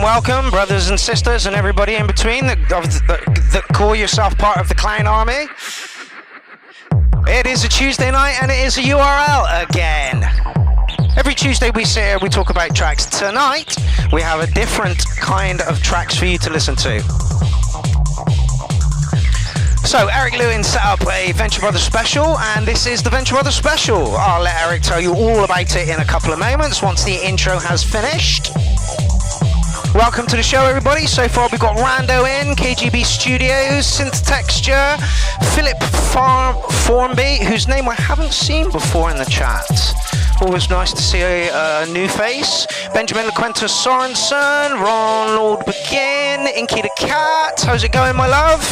Welcome, brothers and sisters and everybody in between that call yourself part of the Clown Army. It is a Tuesday night and it is a U.R.L. again. Every Tuesday we sit here, we talk about tracks. Tonight, we have a different kind of tracks for you to listen to. So, Eric Lewin set up a Venture Brothers special, and this is the Venture Brothers special. I'll let Eric tell you all about it in a couple of moments once the intro has finished. Welcome to the show, everybody. So far, we've got Rando in, KGB Studios, Synth Texture, Philip Formby, whose name I haven't seen before in the chat. Always nice to see a new face. Benjamin LaQuenta Sorensen, Ron Lord Begin, Inky the Cat. How's it going, my love?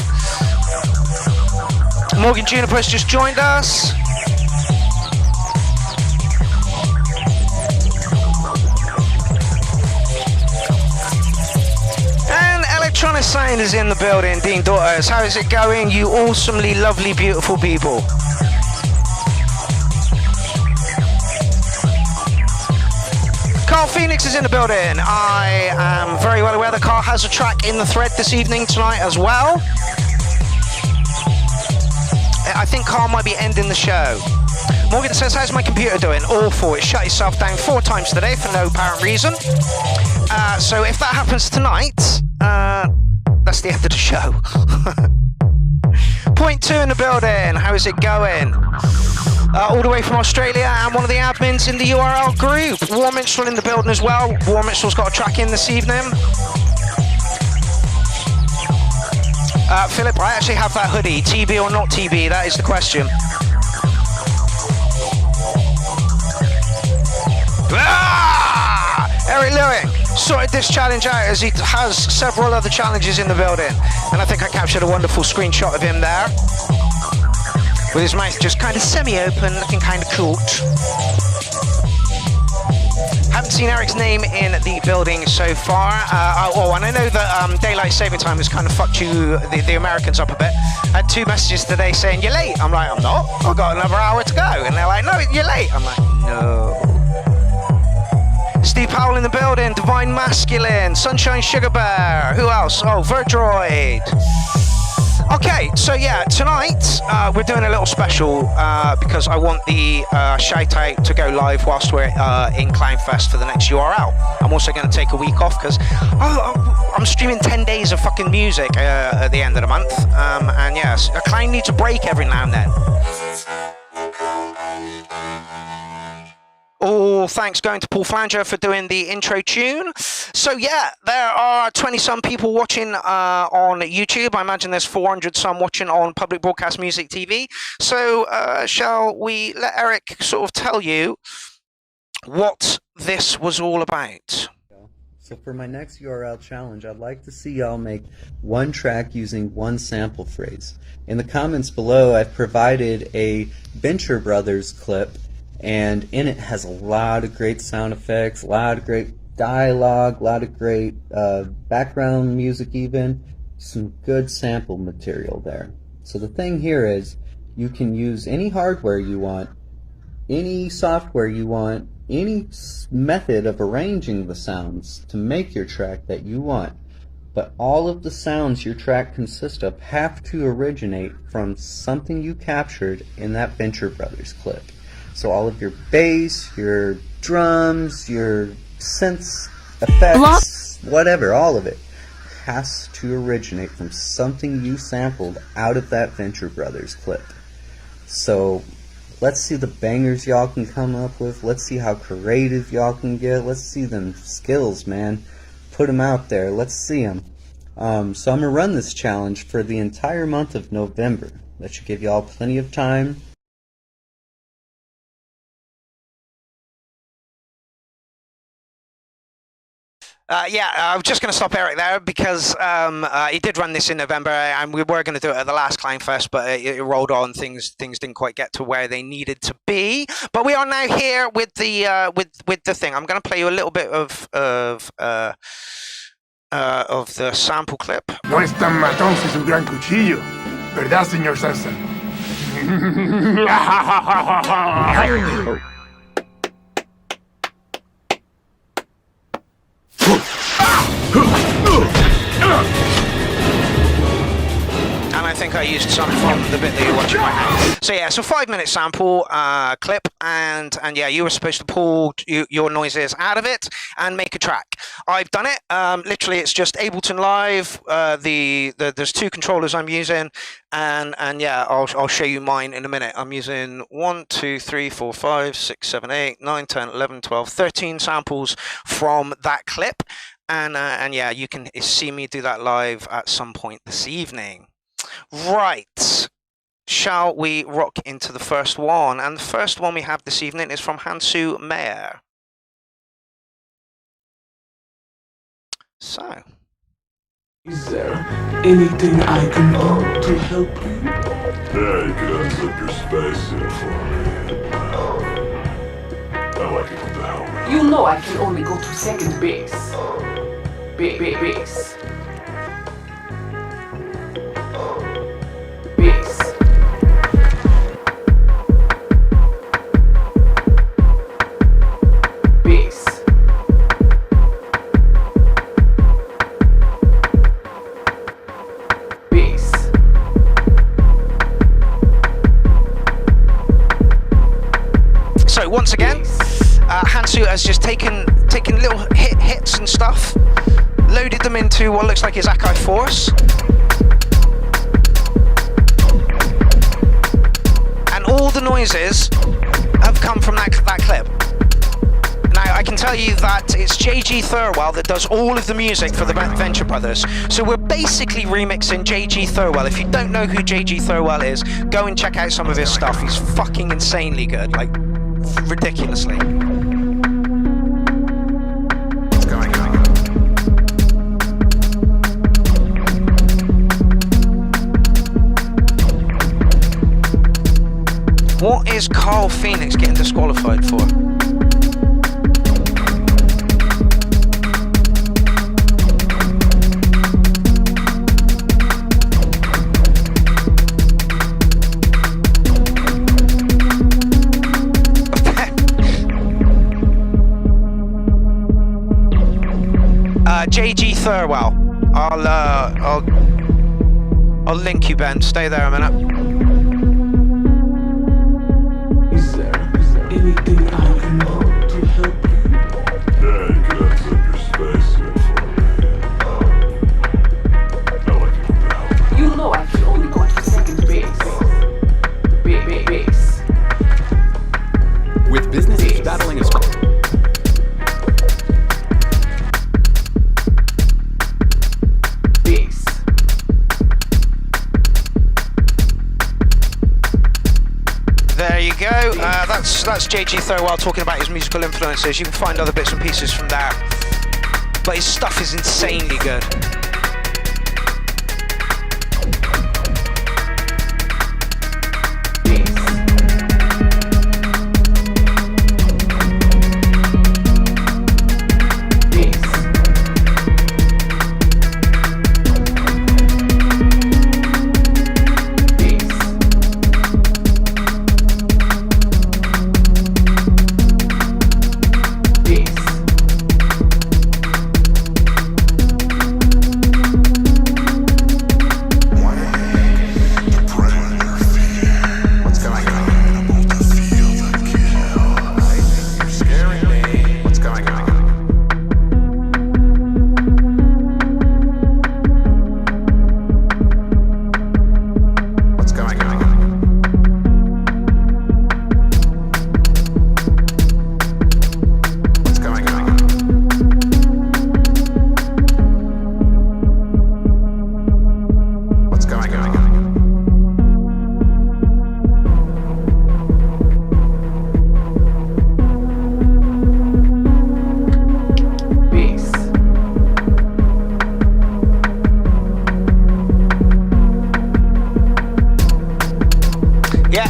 Morgan Juniper's just joined us. Electronic Sound is in the building. Dean Daughters, how is it going, you awesomely lovely, beautiful people? Carl Phoenix is in the building. I am very well aware that Carl has a track in the thread this evening tonight as well. I think Carl might be ending the show. Morgan says, how's my computer doing? Awful. It shut itself down 4 times today for no apparent reason. So if that happens tonight, that's the end of the show. Point 2 in the building. How is it going? All the way from Australia, and one of the admins in the U.R.L. group. War Minstrel in the building as well. War Minstrel's got a track in this evening. Philip, I actually have that hoodie. TB or not TB? That is the question. Eric Lewin sorted this challenge out as he has several other challenges in the building, and I think I captured a wonderful screenshot of him there with his mouth just kind of semi-open, looking kind of cool. Haven't seen Eric's name in the building so far. And I know that daylight saving time has kind of fucked the Americans up a bit. I had 2 messages today saying, you're late. I'm like, I'm not. I've got another hour to go. And they're like, no, you're late. I'm like, no. Steve Powell in the building, Divine Masculine, Sunshine Sugar Bear, who else? Oh, Verdroid. Okay, so yeah, tonight we're doing a little special because I want the shout out to go live whilst we're in Clownfest for the next U.R.L. I'm also going to take a week off because I'm streaming 10 days of fucking music at the end of the month. And yes, a clown needs a break every now and then. All thanks going to Paul Flanger for doing the intro tune. So yeah, there are 20-some people watching on YouTube. I imagine there's 400-some watching on Public Broadcast Music TV. So shall we let Eric sort of tell you what this was all about? So for my next U.R.L. challenge, I'd like to see y'all make one track using one sample phrase. In the comments below, I've provided a Venture Brothers clip, and in it has a lot of great sound effects, a lot of great dialogue, a lot of great background music even, some good sample material there. So the thing here is, you can use any hardware you want, any software you want, any method of arranging the sounds to make your track that you want. But all of the sounds your track consists of have to originate from something you captured in that Venture Brothers clip. So all of your bass, your drums, your synths, effects, whatever, all of it has to originate from something you sampled out of that Venture Brothers clip. So let's see the bangers y'all can come up with. Let's see how creative y'all can get. Let's see them skills, man. Put them out there. Let's see them. So I'm going to run this challenge for the entire month of November. That should give y'all plenty of time. Yeah, I was just going to stop Eric there because he did run this in November, and we were going to do it at the last Clownfest, but it rolled on. Things didn't quite get to where they needed to be. But we are now here with the with the thing. I'm going to play you a little bit of the sample clip. No es tan matón si es un gran cuchillo, ¿verdad, señor Sansa? And I think I used some from the bit that you're watching right now. So yeah, so 5-minute sample clip, and yeah, you were supposed to pull your noises out of it and make a track. I've done it. Literally, it's just Ableton Live. There's 2 controllers I'm using, and yeah, I'll show you mine in a minute. I'm using 1, 2, 3, 4, 5, 6, 7, 8, 9, 10, 11, 12, 13 samples from that clip. And yeah, you can see me do that live at some point this evening. Right, shall we rock into the first one? And the first one we have this evening is from Hansu Meyer. So. Is there anything I can do to help you? Yeah, you could unzip your spacesuit for me. I like it with the helmet. You know I can only go to second base. Base. Base. Base. Base. So once again, Hansu has just taken little hits and stuff, loaded them into what looks like his Akai Force, and all the noises have come from that clip. Now I can tell you that it's J.G. Thirlwell that does all of the music for the Venture Brothers. So we're basically remixing J.G. Thirlwell. If you don't know who J.G. Thirlwell is, go and check out some of his stuff. He's fucking insanely good, like ridiculously. What is Carl Phoenix getting disqualified for? J.G. Thirlwell. I'll link you, Ben. Stay there a minute. Is there anything I can do to help you? Yeah, you could unzip your spacesuit for me. I like it now. You know I can only go to second base. Base. With businesses battling a Base. There you go. That's JG Thirlwell talking about his musical influences. You can find other bits and pieces from there. But his stuff is insanely good.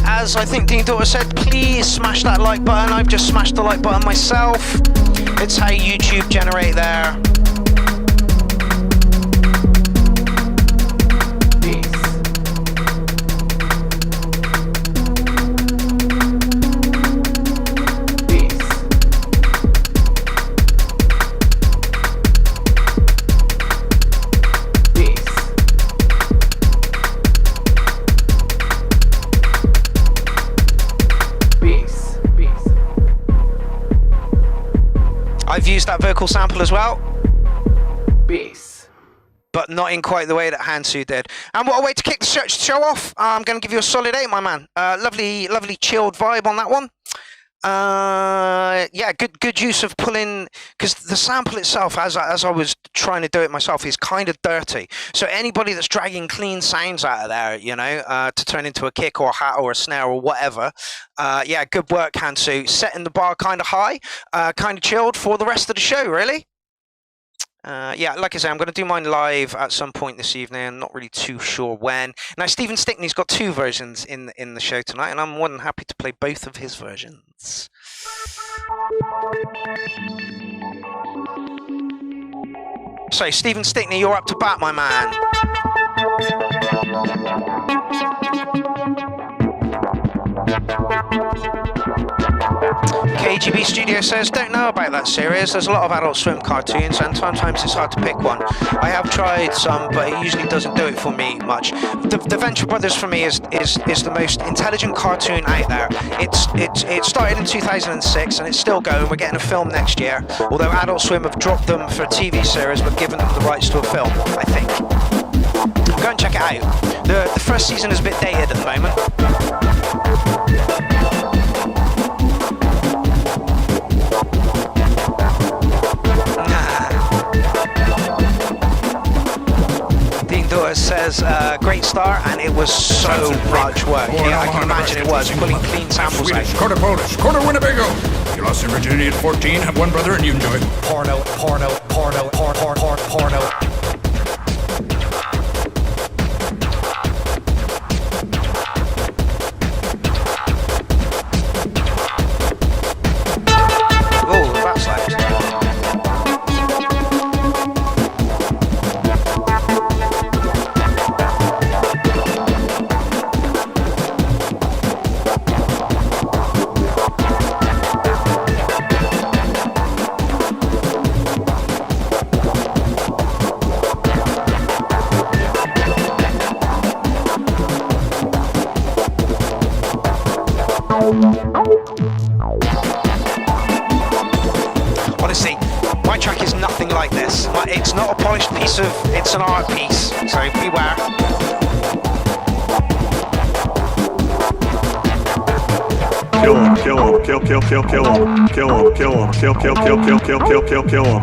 As I think Dean Daughter said, please smash that like button. I've just smashed the like button myself. It's how YouTube generate there. I've used that vocal sample as well. Bass. But not in quite the way that Hansu did. And what a way to kick the show off. I'm going to give you a solid 8, my man. Lovely chilled vibe on that one. Yeah, good use of pulling, because the sample itself, as I was trying to do it myself, is kind of dirty. So anybody that's dragging clean sounds out of there, you know, to turn into a kick or a hat or a snare or whatever, yeah, good work, Hansu. Setting the bar kind of high, kind of chilled for the rest of the show, really. Yeah, like I say, I'm going to do mine live at some point this evening. I'm not really too sure when. Now, Stephen Stickney's got 2 versions in the show tonight, and I'm more than happy to play both of his versions. So, Stephen Stickney, you're up to bat, my man. KGB Studio says, don't know about that series. There's a lot of Adult Swim cartoons and sometimes it's hard to pick one. I have tried some, but it usually doesn't do it for me much. The Venture Brothers for me is the most intelligent cartoon out there. It started in 2006 and it's still going. We're getting a film next year, although Adult Swim have dropped them for a TV series but given them the rights to a film, I think. Go and check it out. The first season is a bit dated at the moment. Dean Daughter says, great start, and it was so much work. Yeah, I can imagine it was, pulling clean samples out. Quarter Polish, quarter Winnebago. You lost your virginity at 14, have one brother, and you enjoy porno. Oh, that slapped. like this. It's not a polished piece of, it's an art piece, so beware. Kill him, kill him, kill him, kill him, kill him, kill him.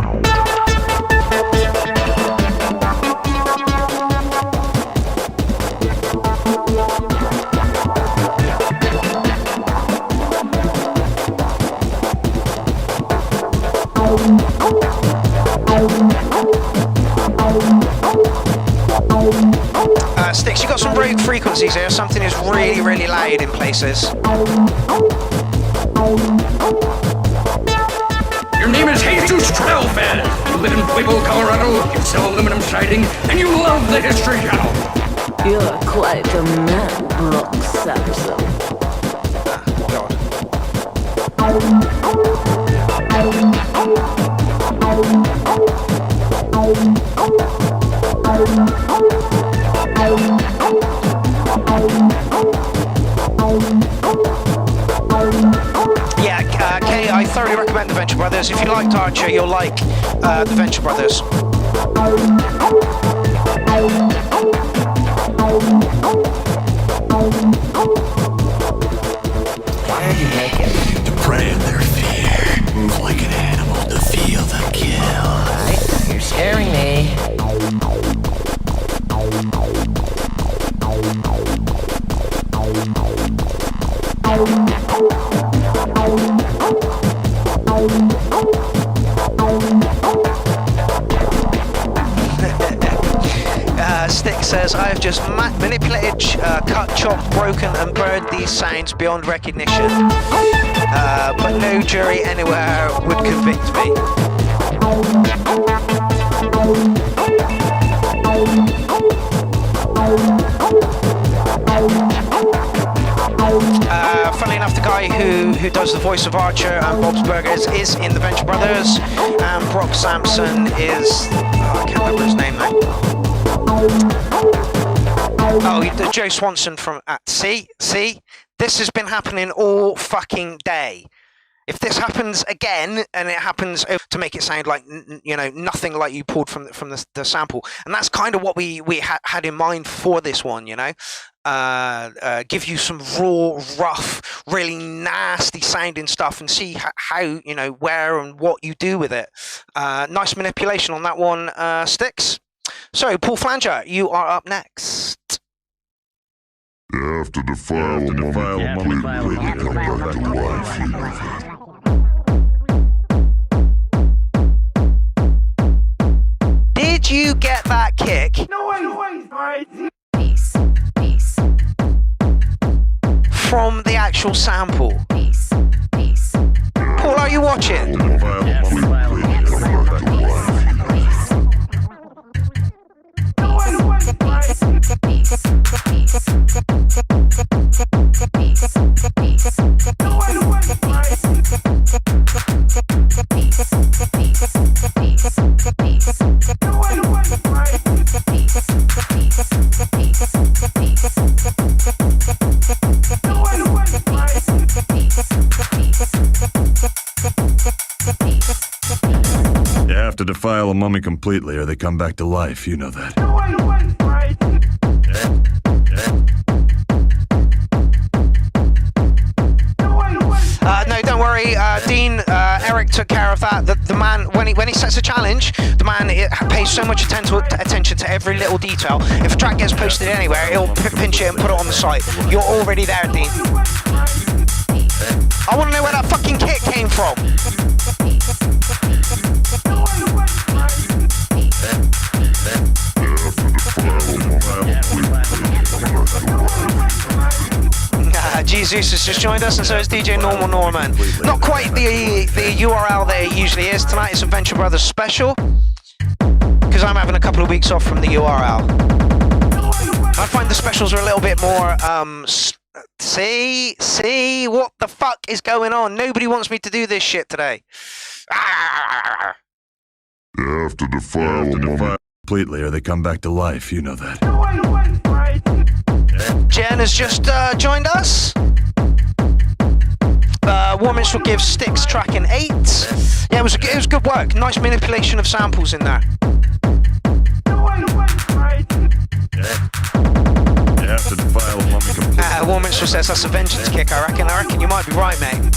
Sticks, you got some rogue frequencies here. Something is really, really loud in places. Your name is Jesus Trailfed. You live in Pueblo, Colorado. You sell aluminum siding, and you love the History Channel. You're quite the man, Brock Sampson. Yeah, Kay, I thoroughly recommend the Venture Brothers. If you liked Archer, you'll like the Venture Brothers. Why are you naked? To prey on their fear. Move like an animal to feel the kill. You're scaring me. Stick says, I have just manipulated, cut, chopped, broken and burned these sounds beyond recognition. But no jury anywhere would convict me. Funnily enough, the guy who does the voice of Archer and Bob's Burgers is in the Venture Brothers, and Brock Sampson is... I can't remember his name now. Oh, Joe Swanson from... see? This has been happening all fucking day. If this happens again, and it happens to make it sound like, you know, nothing like you pulled from the sample, and that's kind of what we had in mind for this one, you know, give you some raw, rough, really nasty sounding stuff, and see how you know, where and what you do with it. Nice manipulation on that one, Sticks. So, Paul Flanger, you are up next. You have to defile a mummy completely to come back to life, you know that. Did you get that kick? Peace. From the actual sample? Peace. Paul, are you watching? Defile a mummy completely to come back to life, you know that. You have to defile a mummy completely or they come back to life, you know that. No, don't worry, Dean, Eric took care of that. The man, when he sets a challenge, the man pays so much attention to every little detail. If a track gets posted anywhere, he'll pinch it and put it on the site. You're already there, Dean. I want to know where that fucking kick came from. Jesus has just joined us, and so is DJ Normal Norman. Not quite the U.R.L. that it usually is. Tonight it's a Venture Brothers special, because I'm having a couple of weeks off from the U.R.L. I find the specials are a little bit more, see, what the fuck is going on? Nobody wants me to do this shit today. You have to defile a mummy completely or they come back to life, you know that. Jen has just joined us. Warmits will give Sticks track an 8. Yeah, it was good work. Nice manipulation of samples in there. Warmits says that's a vengeance kick. I reckon you might be right, mate.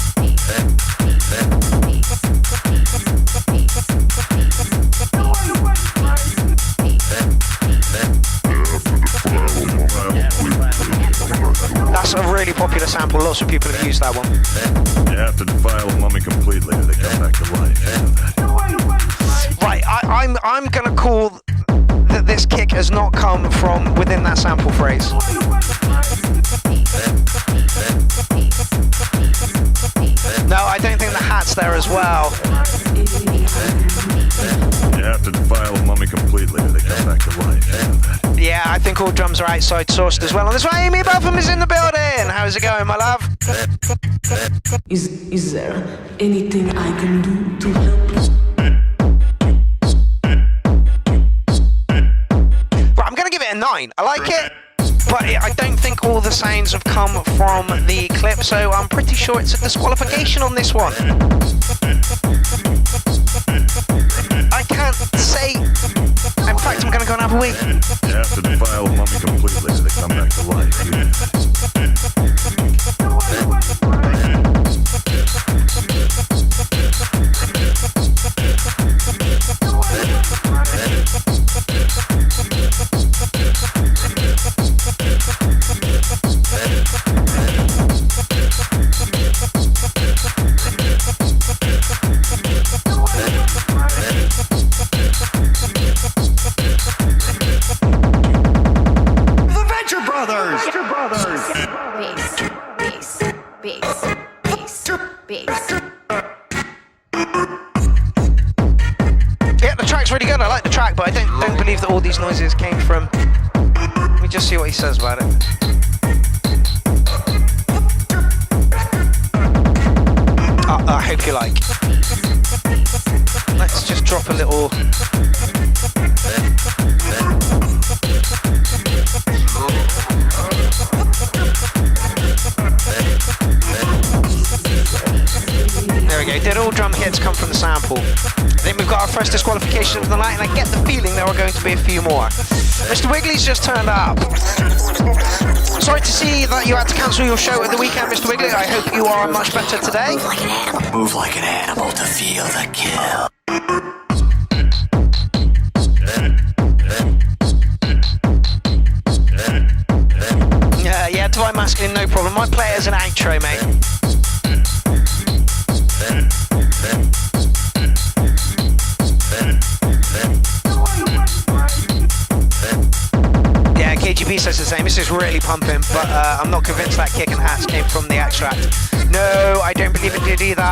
That's a really popular sample. Lots of people have used that one. You have to defile a mummy completely or they come back to life. Right, I'm gonna call that this kick has not come from within that sample phrase. No, I don't think the hat's there as well. You have to defile a mummy completely or they come back to life. Yeah, I think all drums are outside sourced as well. On this way, Amy Buffum is in the building. How's it going, my love? Is there anything I can do to help you? Right, I'm gonna give it a 9. I like it, but I don't think all the sounds have come from the clip, so I'm pretty sure it's a disqualification on this one. I can't say. In fact, I'm gonna go and have a wee. You have to defile a mummy completely or they come back to life. Yeah, the track's really good. I like the track, but I don't believe that all these noises came from. Let me just see what he says about it. I hope you like. Let's just drop a little. There we go. Did all drum hits come from the sample? Then we've got our first disqualification of the night, and I get the feeling there are going to be a few more. Mr. Wiggly's just turned up. Sorry to see that you had to cancel your show at the weekend, Mr. Wiggly. I hope you are much better today. Move like an animal to feel the kill. Yeah, Divine Masculine, no problem. I play it as an outro, mate. Yeah, KGB says the same. This is really pumping, but I'm not convinced that kick and hats came from the extract. No, I don't believe it did either.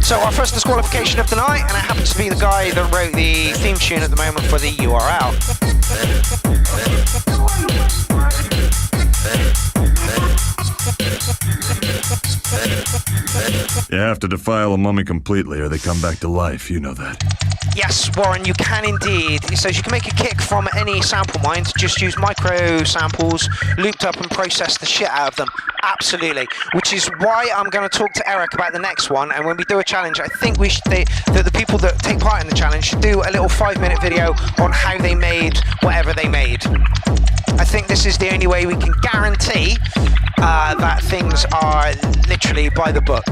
So our first disqualification of the night, and it happens to be the guy that wrote the theme tune at the moment for the U.R.L. You have to defile a mummy completely or they come back to life, you know that. Yes, Warren, you can indeed. He says you can make a kick from any sample mine, just use micro samples, looped up and process the shit out of them. Absolutely. Which is why I'm going to talk to Eric about the next one, and when we do a challenge, I think we should, that the people that take part in the challenge should do a little 5-minute video on how they made whatever they made. I think this is the only way we can guarantee that things are literally by the book.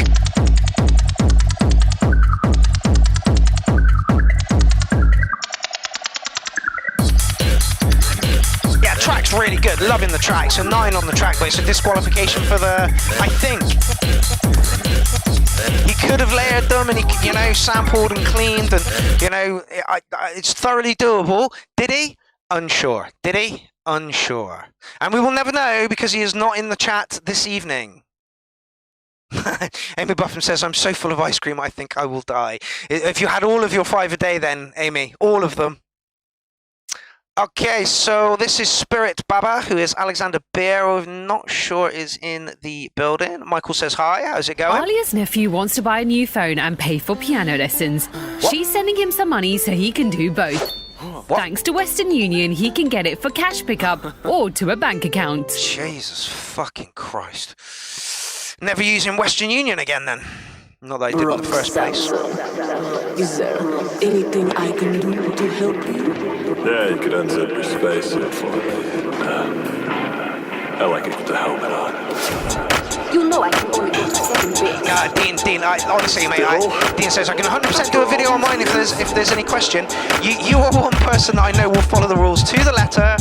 Yeah, track's really good. Loving the track. So 9 on the track, but it's a disqualification for the, I think. He could have layered them and he could, you know, sampled and cleaned and, you know, it's thoroughly doable. Did he? Unsure. Did he? Unsure. And we will never know because he is not in the chat this evening. Amy Buffum says, I'm so full of ice cream, I think I will die. If you had all of your 5 a day then, Amy, all of them. Okay, so this is Spirit Baba, who is Alexander Beer, who I'm not sure is in the building. Michael says hi, how's it going? Alia's nephew wants to buy a new phone and pay for piano lessons. What? She's sending him some money so he can do both. What? Thanks to Western Union, he can get it for cash pickup or to a bank account. Jesus fucking Christ. never using Western Union again then. Not that I did in the first place. Is there anything I can do to help you? Yeah, you could unzip your spacesuit for me. I like it with the helmet on. You know I can only go to second base. Dean, honestly, mate, Dean says I can 100% do a video on mine if there's any question. You are one person that I know will follow the rules to the letter,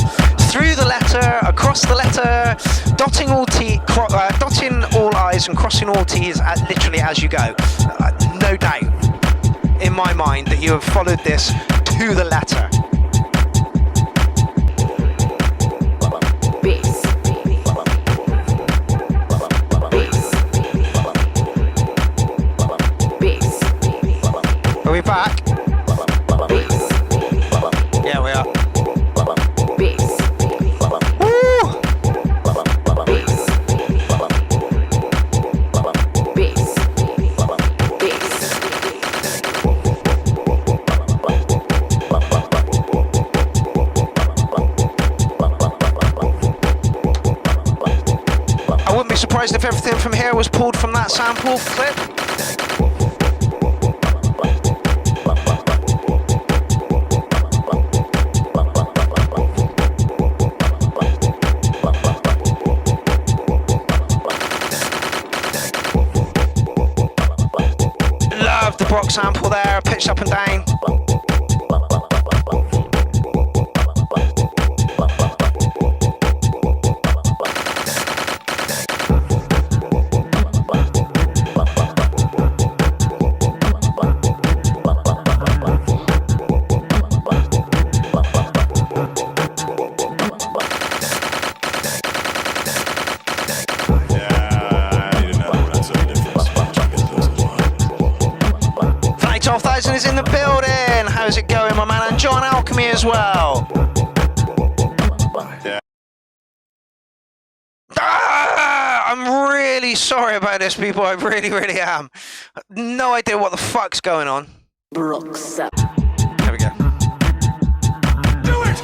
through the letter, across the letter, dotting all I's and crossing all T's literally as you go. No doubt in my mind that you have followed this to the letter. Are we back? Yeah, we are. Woo! I wouldn't be surprised if everything from here was pulled from that sample clip. Love the Brock sample there, pitched up and down. Is in the building. How's it going, my man? And John Alchemy as well. Yeah. I'm really sorry about this, people. I really, really am. No idea what the fuck's going on. Brooks. There we go. Do it!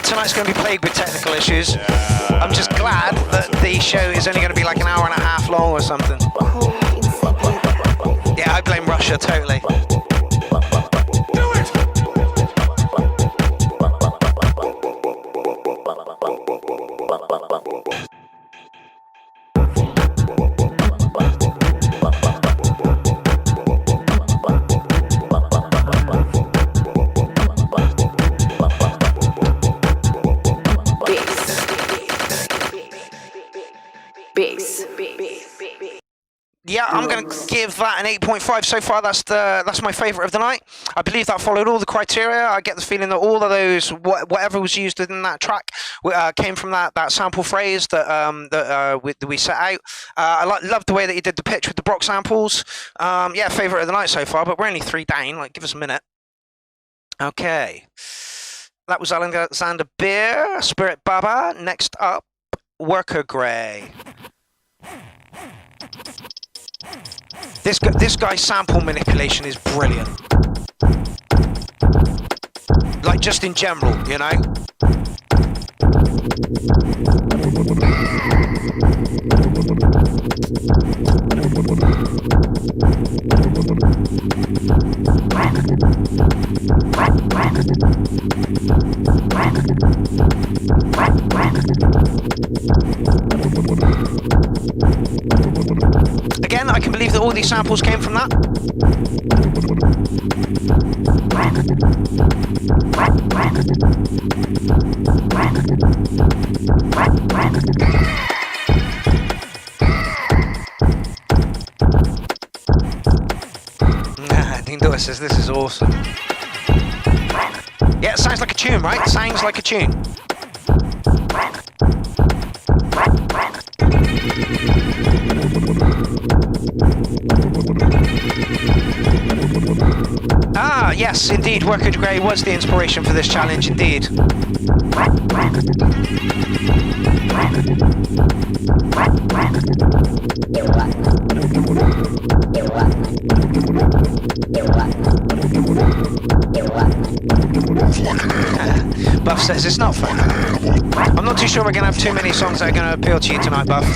Tonight's going to be plagued with technical issues. I'm just glad that the show is only going to be like an hour and a half long or something. Yeah, I blame Russia totally. Do it! Yeah, I'm going to give that an 8.5 so far. That's my favourite of the night. I believe that followed all the criteria. I get the feeling that all of those, whatever was used within that track, came from that sample phrase that we set out. I loved the way that you did the pitch with the Brock samples. Yeah, favourite of the night so far, but we're only 3 down. Like, give us a minute. Okay. That was Alexander Beer, Spirit Baba. Next up, Worker Grey. This guy's sample manipulation is brilliant. Like, just in general, you know? Again, I can believe that all these samples came from that. Dindor says this is awesome. Yeah, it sounds like a tune, right? Sounds like a tune. Ah, yes, indeed, Worker Grey was the inspiration for this challenge, indeed. Buff says it's not fun. I'm not too sure we're going to have too many songs that are going to appeal to you tonight, Buff.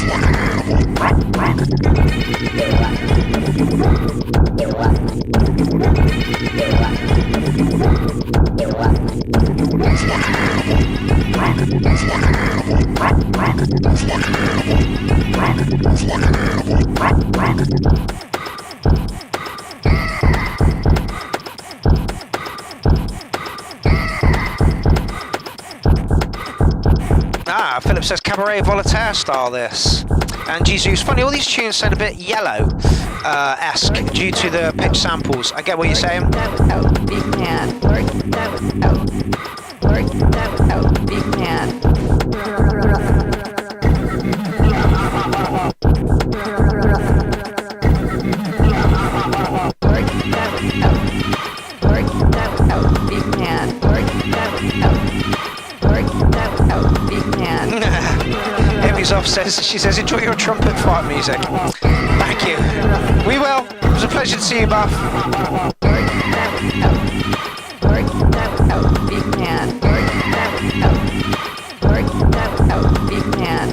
Philip says cabaret Voltaire style this. And Jesus, funny, all these tunes sound a bit yellow-esque due to the pitch samples. I get what you're saying. That was out, big man. Work, that was out. Work, that was out, big man. Work, that was out. Work, that was out, big man. Work, that was out. Work, that was out, big man. Amy's off says, she says, enjoy your trumpet fart music. Thank you. We will. It was a pleasure to see you, Buff. Work, that was out. Work, that was out, big man. Work, that was out. Work, that was out, big man.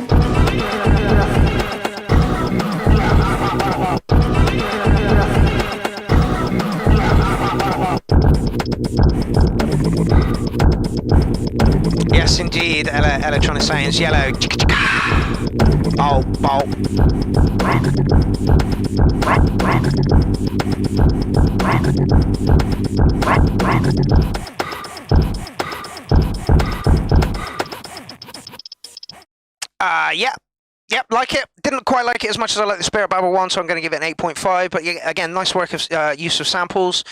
Yes, indeed. Electronic Science Yellow. Bolt, bolt. Yep, like it. Didn't quite like it as much as I like the Spirit Babble one, so I'm going to give it an 8.5. But again, nice work of use of samples.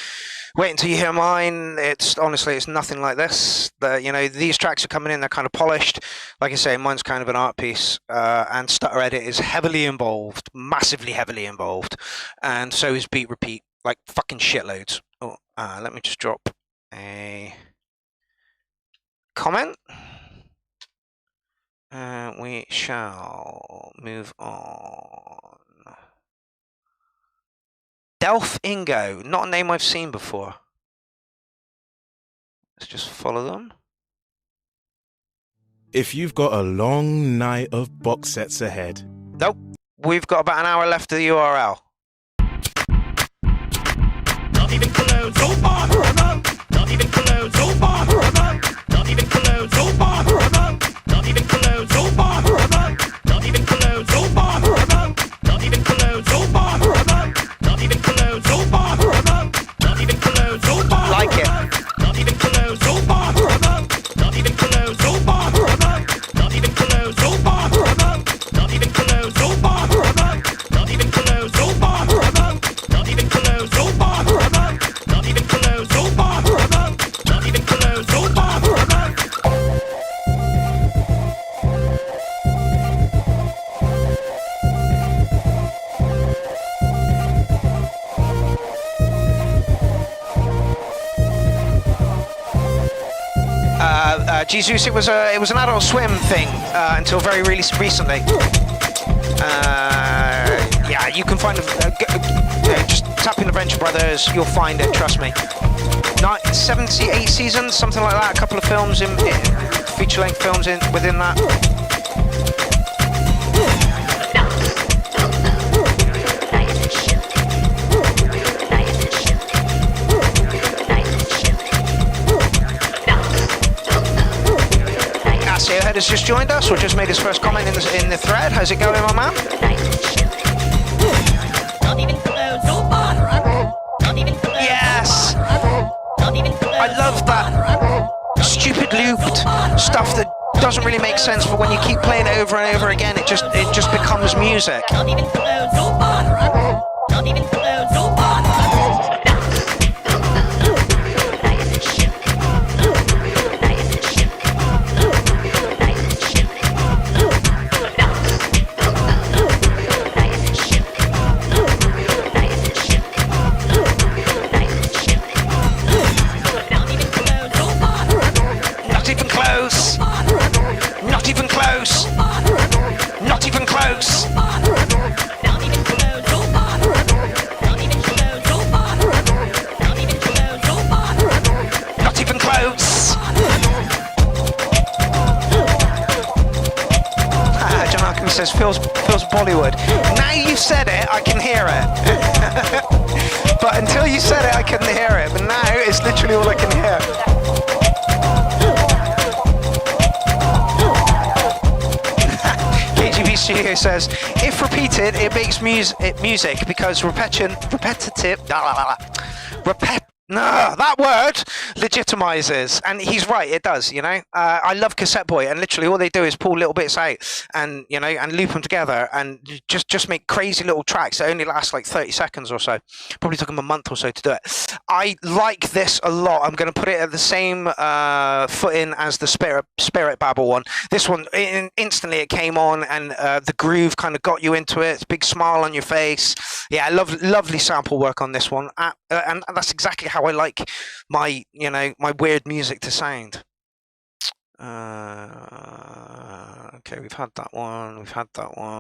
Wait until you hear mine. It's honestly, it's nothing like this. These tracks are coming in, they're kind of polished. Like I say, mine's kind of an art piece, and stutter edit is heavily involved, massively heavily involved, and so is beat repeat, like fucking shitloads. Oh, let me just drop a comment. We shall move on. Delph Ingo, not a name I've seen before. Let's just follow them. If you've got a long night of box sets ahead. Nope, we've got about an hour left of the U.R.L. Not even close, so far. Not even close, so far. Not even close, so far. Not even close, so far. Not even close, so far. Not even close, so far. Not even close, so far. Not even close, so far. Like it. Not even close, so far. Not even close, so far. Not even close, so far. Not even close, so far. Not even close, so far. Not even close, so far. Not even close, so far. Not even close, so far. Jesus, it was an Adult Swim thing until very really recently. Yeah, you can find them. Just tap in the Venture Brothers, you'll find it. Trust me. 78 seasons, something like that. A couple of films in feature-length films within that. Head has just joined us, or just made his first comment in the thread. How's it going, my man? Yes! I love that stupid looped stuff that doesn't really make sense, but when you keep playing it over and over again, it just becomes music. Not even close. says feels Bollywood. Now you've said it, I can hear it. But until you said it, I couldn't hear it. But now it's literally all I can hear. KGB Studio says, if repeated, it makes music because repetitive. No, that word legitimizes, and he's right. It does, you know. I love Cassette Boy, and literally all they do is pull little bits out, and you know, and loop them together, and just make crazy little tracks that only last like 30 seconds or so. Probably took them a month or so to do it. I like this a lot. I'm going to put it at the same footing as the Spirit Babble one. This one, instantly it came on, and the groove kind of got you into it. Big smile on your face. Yeah, lovely sample work on this one, and that's exactly how I like my weird music to sound. Okay, we've had that one.